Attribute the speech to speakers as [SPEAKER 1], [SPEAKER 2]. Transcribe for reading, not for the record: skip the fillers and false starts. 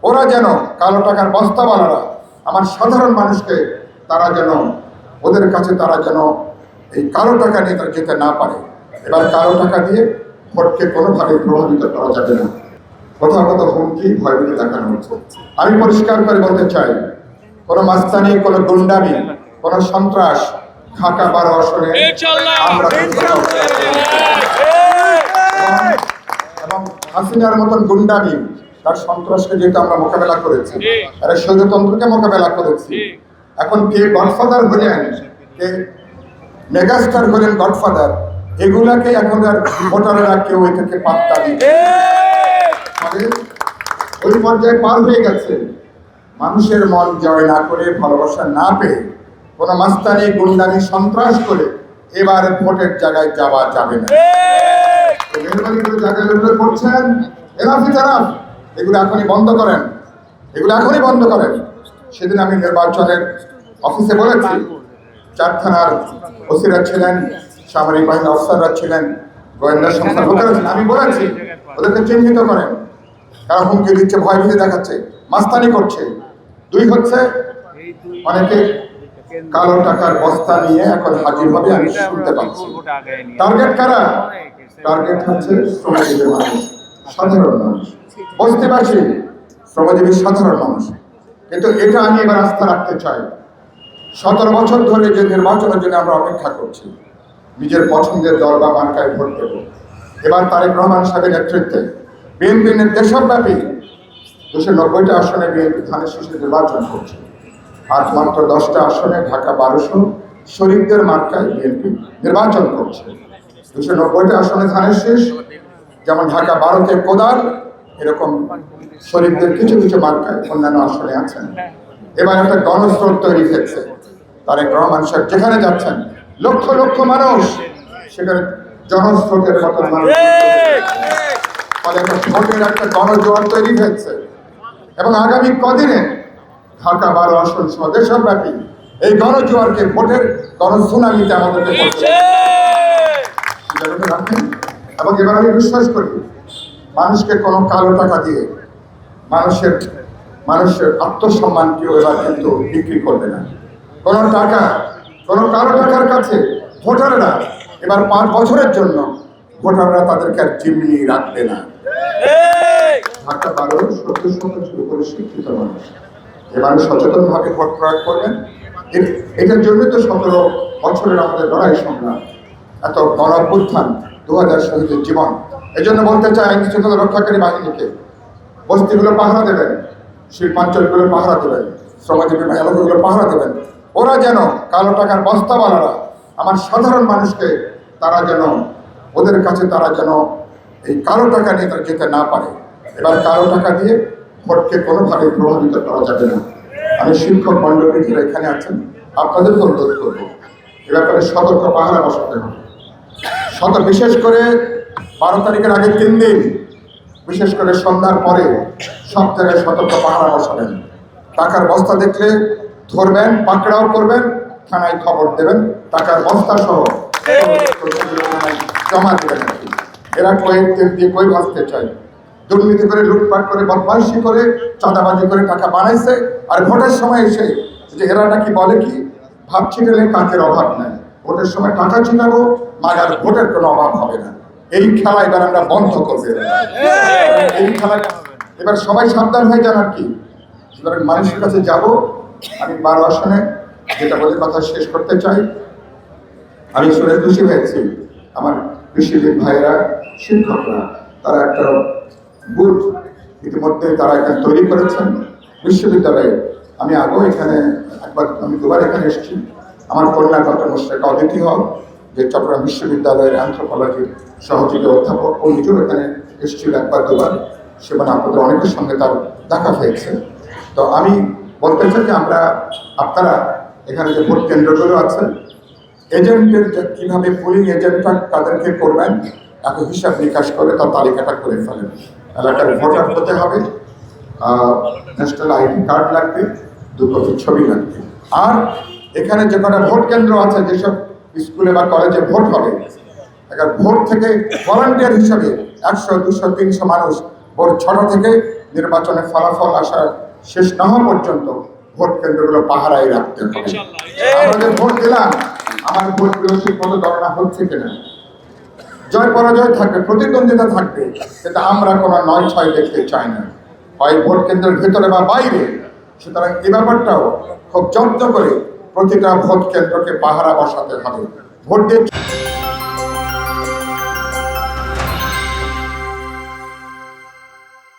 [SPEAKER 1] ওরা যেন কালো টাকার বস্তাওয়ালারা আমার সাধারণ মানুষকে তারা যেন ওদের কাছে তারা যেন এই কালো টাকা নিয়ে তারা যেতে না পারে। এবার কালো টাকা দিয়ে ভোটকে কোনোভাবে প্রভাবিত করা যাবে না। কোথাও কোথাও হুমকি ভয়ভীতি দেখানো হচ্ছে। আমি পরিষ্কার করে বলতে চাই, কোনো মাস্তানি, কোনো গুন্ডামি, কোনো সন্ত্রাস ঢাকা 12 আসনে আমরা এবং হাসিনার মতন গুন্ডামি তার সন্ত্রাসকে যেহেতু আমরা মোকাবেলা করেছি, আর স্বৈরতন্ত্রকে মোকাবেলা করেছি, এখন কে গডফাদার হলেন, কে মেগাস্টার হলেন গডফাদার, এগুলাকে এখন আর ভোটাররা কেউ এটাকে পাত্তা দিচ্ছে। ওই পর্যায়ে পার হয়ে গেছে। মানুষের মন জয় না করে, ভালোবাসা না পেয়ে, কোনো মাস্তানি গুন্ডামি সন্ত্রাস করে এবার ভোটের জায়গায় যাওয়া যাবে না। মেহরবানি করে জায়গায় যেগুলো করছেন এগুলো এখনই বন্ধ করেন, এগুলো এখনই বন্ধ করেন। সেদিন আমি নির্বাচনের অফিসে বলেছি, 4 থানার ওসিরা ছিলেন, সামরিক বাহিনীর অফিসাররা ছিলেন, গোয়েন্দা সংস্থার লোকেরা ছিলেন। আমি বলেছি ওদেরকে চিহ্নিত করেন, কারণ হুমকি দিচ্ছে, ভয় ভীতি দেখাচ্ছে, মাস্তানি করছে। 2 হচ্ছে অনেকে কালো টাকার বস্তা নিয়ে এখন হাজির হবে, আমি শুনতে পাচ্ছি। টার্গেট কারা? টার্গেট হচ্ছে শ্রমজীবী মানুষ, সাধারণ মানুষ, বস্তিবাসী, শ্রমজীবী সাধারণ মানুষ। কিন্তু এটা আমি এবার আস্থা রাখতে চাই। 17 বছর ধরে যে নির্বাচনের জন্য আমরা অপেক্ষা করছি, নিজের পছন্দের দল বা মার্কায় ভোট দেব। এবার তারেক রহমান সাহেবের নেতৃত্বে বিএনপি দেশব্যাপী 290টা আসনে বিএনপি ধানের শীষে নির্বাচন করছে। আর মাত্র 10টা আসনে ঢাকা 1200 শরীফদের মার্কায় বিএনপি নির্বাচন করছে। 290টা আসনে ধানের শীষ, যেমন ঢাকা 12তে কোদাল, এরকম শরীফদের কিছু কিছু মার্কায় অন্যান্য আসনে আছেন। এবার একটা গণস্রোত তৈরি হয়েছে। তারেক রহমান সাহেব যেখানে যাচ্ছেন লক্ষ লক্ষ মানুষ, সেখানে জনস্রোতের মতো মানুষ, ফলে ভোটের একটা গণজোয়ার তৈরি হয়েছে। এবং আগামী কদিনে ঢাকা 12 আসন সহ দেশব্যাপী এই গণজোয়ারকে ভোটের গণসুনামিতে আমাদেরকে রাখেন। এবং এবার আমি বিশ্বাস করি, মানুষকে কোনো কালো টাকা দিয়ে মানুষের আত্মসম্মান কেউ এবার কিন্তু বিক্রি করবে না। কোনো কালো টাকার কাছে ভোটাররা এবার 5 বছরের জন্য ভোটাররা তাদেরকে আর জিম্মি রাখবে না। ঢাকা 12 70% উপরে শিক্ষিত মানুষ, এবার সচেতনভাবে ভোট প্রয়োগ করবেন। এটার জন্য তো 17 বছরের আমাদের লড়াই সংগ্রাম, এত গণ-অভ্যুত্থান, 2000 শহীদের জীবন। এই জন্য বলতে চাই, আইন শৃঙ্খলা রক্ষাকারী বাহিনীকে বস্তিগুলো পাহারা দেবেন, শিল্পাঞ্চলগুলো পাহারা দেবেন, শ্রমজীবী এলাকাগুলো পাহারা দেবেন। ওরা যেন কালো টাকার বস্তাওয়ালারা আমার সাধারণ মানুষকে তারা যেন ওদের কাছে তারা যেন এই কালো টাকা নিয়ে তারা যেতে না পারে। এবার কালো টাকা দিয়ে ভোটকে কোনোভাবে প্রভাবিত করা যাবে না। আমি শিক্ষক মণ্ডলী যারা এখানে আছেন আপনাদেরকে অনুরোধ করবো, এ ব্যাপারে সতর্ক পাহারা বসাতে হবে। বিশেষ করে 12 তারিখের আগে 3 দিন, বিশেষ করে সন্ধ্যার পরে সব জায়গায় সতর্ক পাহারা বসাবেন। টাকার বস্তা দেখলে ধরবেন, পাকড়াও করবেন, থানায় খবর দেবেন, টাকার বস্তা সহ জমা দেবেন। এরা তেল দিয়ে কই ভাসতে চায়, দুর্নীতি করে, লুটপাট করে, বদমাইশি করে, চাঁদাবাজি করে টাকা বানাইছে। আর ভোটের সময় এসে যে এরা নাকি বলে কি, ভাব ছিটালে কাকের অভাব নাই, ভোটের সময় টাকা ছিটাবো, মাগার ভোটের কোনো অভাব হবে না। এই খেলা এবার আমরা বন্ধ করবে। এই খেলা এবার সবাই সাবধান হয়ে যান। আর কি সুতরাং মানুষের কাছে যাব। আমি 12 আসনে যেটা বলে কথা শেষ করতে চাই, আমি শুনে খুশি হয়েছি আমার কৃষিবিদ ভাইয়েরা, শিক্ষকরা, তারা একটা বুথ ইতিমধ্যে তারা এখানে তৈরি করেছেন বিশ্ববিদ্যালয়ে। আমি আগেও এখানে আমি 2বার এখানে এসেছি। আমার কন্যা ডক্টর মোশাররফ অতিথি হল, যে চট্টগ্রাম বিশ্ববিদ্যালয়ের অ্যানথ্রোপোলজির সহযোগী অধ্যাপক, ও নিজেও এখানে এসেছিল 1-2বার। সেখানে আপনাদের অনেকের সঙ্গে তার দেখা হয়েছে। তো আমি বলতে চাই যে আপনারা এখানে যে ভোট কেন্দ্রগুলো আছে, এজেন্টের কীভাবে পুলিং এজেন্টরা তাদেরকে করবেন, এত হিসাব নিকাশ করে তার তালিকাটা করে ফেলেন। এলাকার ভোটার হতে হবে, ন্যাশনাল আইডি কার্ড লাগবে, 2 কপি ছবি লাগবে। আর এখানে যে কটা ভোট কেন্দ্র আছে, যেসব স্কুলে বা কলেজে ভোট হবে, ভোট থেকে ভলান্টিয়ার হিসাবে 100, 200, 300 মানুষ ভোর 6টা থেকে নির্বাচনের ফলাফল আসা শেষ না হওয়া পর্যন্ত ভোট কেন্দ্রগুলো পাহারায় রাখতে হবে। আমরা যে ভোট দিলাম, আমার ভোটগুলো ঠিক মতো গণনা হচ্ছে কিনা। জয় পরাজয় থাকবে, প্রতিদ্বন্দ্বিতা থাকবে, কিন্তু আমরা কোনো ৯-৬ দেখতে চাই না, হয় ভোট কেন্দ্রের ভেতরে বা বাইরে। সুতরাং এই ব্যাপারটাও খুব যত্ন করে প্রতিটা ভোট কেন্দ্রকে পাহারা বসাতে হবে। ভোট দিয়ে